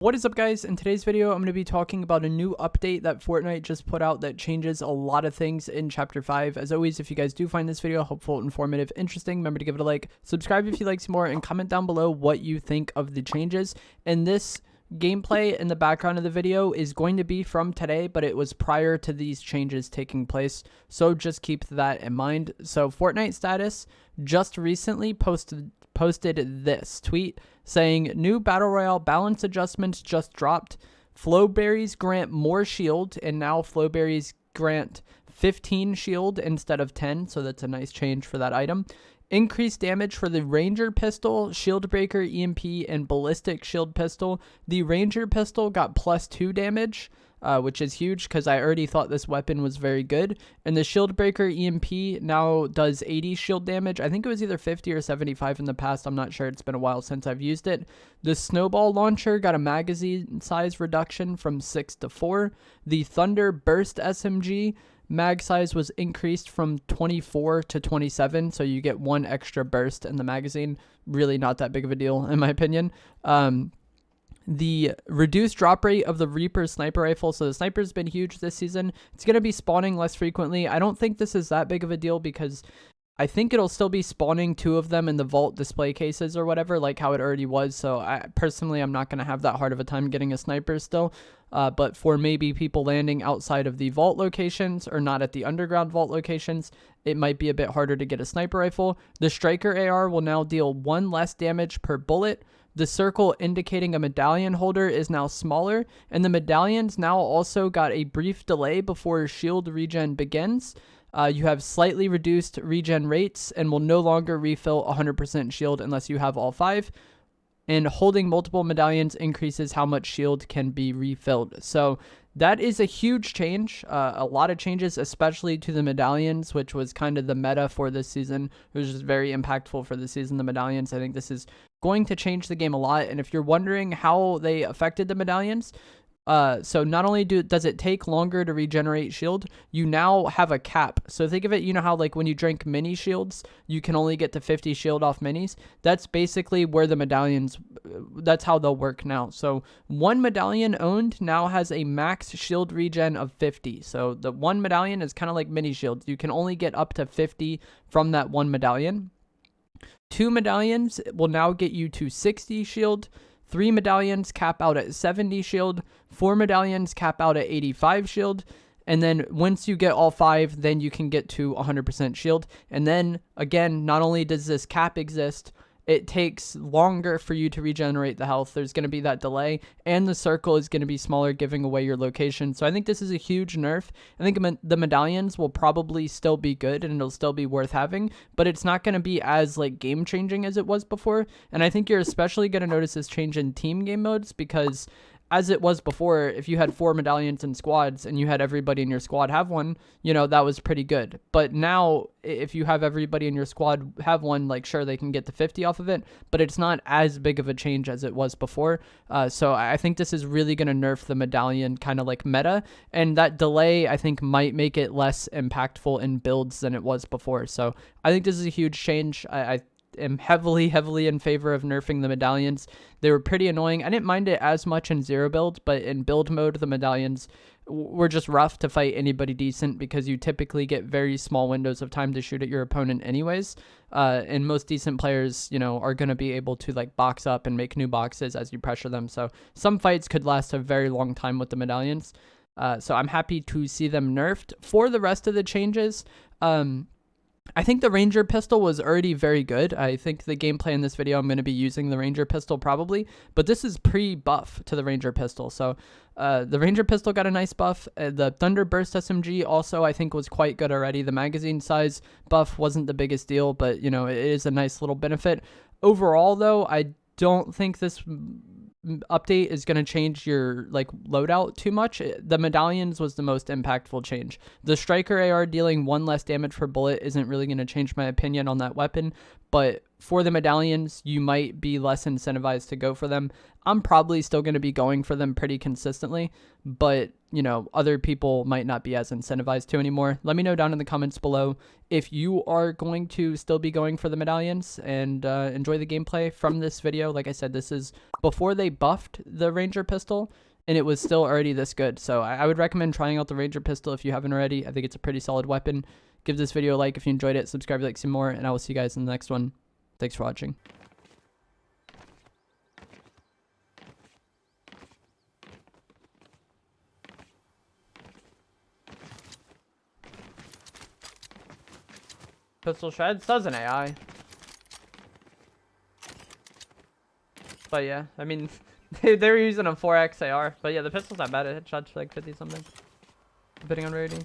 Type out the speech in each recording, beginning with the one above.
What is up, guys? In today's video, I'm going to be talking about a new update that Fortnite just put out that changes a lot of things in Chapter 5. As always, if you guys do find this video helpful, informative, interesting, remember to give it a like, subscribe if you like some more, and comment down below what you think of the changes. And this gameplay in the background of the video is going to be from today, but it was prior to these changes taking place, so just keep that in mind. So Fortnite status just recently posted this tweet saying new battle royale balance adjustments just dropped. Flow berries grant more shield, and now flow berries grant 15 shield instead of 10, so that's a nice change for that item. Increased damage for the Ranger pistol, shield breaker, EMP, and ballistic shield pistol. The Ranger pistol got +2 damage, which is huge because I already thought this weapon was very good. And the shield breaker EMP now does 80 shield damage. I think it was either 50 or 75 in the past. I'm not sure. It's been a while since I've used it. The snowball launcher got a magazine size reduction from 6 to 4. The Thunder Burst SMG mag size was increased from 24 to 27, so you get one extra burst in the magazine. Really not that big of a deal, in my opinion. The reduced drop rate of the Reaper sniper rifle. So the sniper's been huge this season. It's going to be spawning less frequently. I don't think this is that big of a deal because I think it'll still be spawning 2 of them in the vault display cases or whatever, like how it already was. So I'm not going to have that hard of a time getting a sniper still. But for maybe people landing outside of the vault locations or not at the underground vault locations, it might be a bit harder to get a sniper rifle. The striker AR will now deal 1 less damage per bullet. The circle indicating a medallion holder is now smaller, and the medallions now also got a brief delay before shield regen begins. You have slightly reduced regen rates and will no longer refill 100% shield unless you have all 5. And holding multiple medallions increases how much shield can be refilled. So that is a huge change. A lot of changes, especially to the medallions, which was kind of the meta for this season. It was just very impactful for the season, the medallions. I think this is going to change the game a lot. And if you're wondering how they affected the medallions, so not only does it take longer to regenerate shield, you now have a cap. So think of it, you know how like when you drink mini shields, you can only get to 50 shield off minis. That's basically where the medallions, that's how they'll work now. So one medallion owned now has a max shield regen of 50. So the one medallion is kind of like mini shields. You can only get up to 50 from that one medallion. 2 medallions will now get you to 60 shield. 3 medallions cap out at 70 shield, 4 medallions cap out at 85 shield, and then once you get all 5, then you can get to 100% shield. And then, again, not only does this cap exist, it takes longer for you to regenerate the health. There's going to be that delay, and the circle is going to be smaller, giving away your location. So I think this is a huge nerf. I think the medallions will probably still be good, and it'll still be worth having, but it's not going to be as like game-changing as it was before. And I think you're especially going to notice this change in team game modes because as it was before, if you had 4 medallions in squads and you had everybody in your squad have one, you know, that was pretty good. But now, if you have everybody in your squad have one, like, sure, they can get the 50 off of it, but it's not as big of a change as it was before. So I think this is really going to nerf the medallion kind of like meta, and that delay, I think, might make it less impactful in builds than it was before. So I think this is a huge change. I am heavily in favor of nerfing the medallions. They were pretty annoying. I didn't mind it as much in zero build, but in build mode, the medallions were just rough to fight anybody decent because you typically get very small windows of time to shoot at your opponent anyways. And most decent players, you know, are going to be able to like box up and make new boxes as you pressure them. So some fights could last a very long time with the medallions. So I'm happy to see them nerfed. For the rest of the changes, I think the Ranger pistol was already very good. I think the gameplay in this video, I'm going to be using the Ranger pistol probably, but this is pre-buff to the Ranger pistol. So the Ranger pistol got a nice buff. The Thunder Burst SMG also, I think, was quite good already. The magazine size buff wasn't the biggest deal, but, you know, it is a nice little benefit. Overall, though, I don't think this update is going to change your like loadout too much. The medallions was the most impactful change. The striker AR dealing 1 less damage per bullet isn't really going to change my opinion on that weapon, but for the medallions, you might be less incentivized to go for them. I'm probably still going to be going for them pretty consistently, but, you know, other people might not be as incentivized to anymore. Let me know down in the comments below if you are going to still be going for the medallions, and enjoy the gameplay from this video. Like I said, this is before they buffed the Ranger pistol, and it was still already this good. So I would recommend trying out the Ranger pistol if you haven't already. I think it's a pretty solid weapon. Give this video a like if you enjoyed it, subscribe if you like some more, and I will see you guys in the next one. Thanks for watching. Pistol shred says an AI. But yeah, I mean, they were using a 4x AR. But yeah, the pistol's not bad. It headshots for like 50 something. Depending on rarity.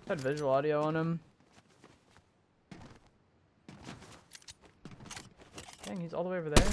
Had visual audio on him. Dang, he's all the way over there.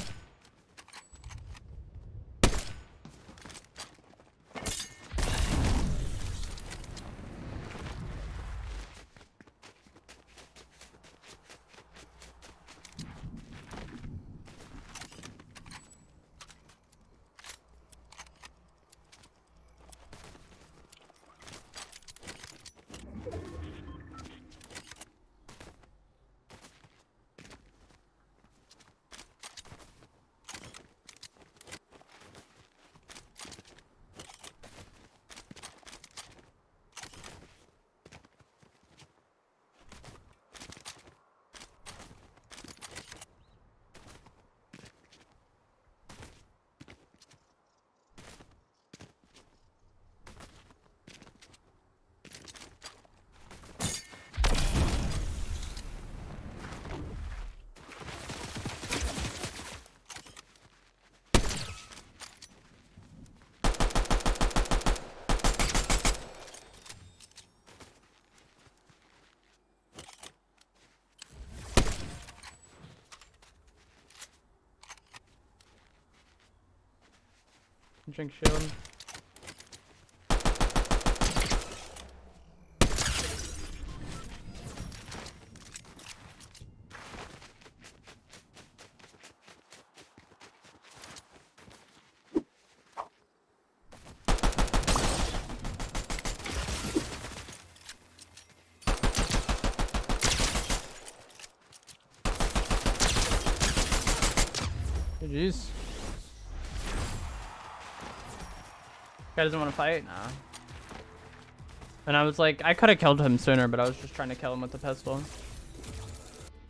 Drink shield. Jeez. Guy doesn't want to fight? Nah. And I was like, I could have killed him sooner, but I was just trying to kill him with the pistol.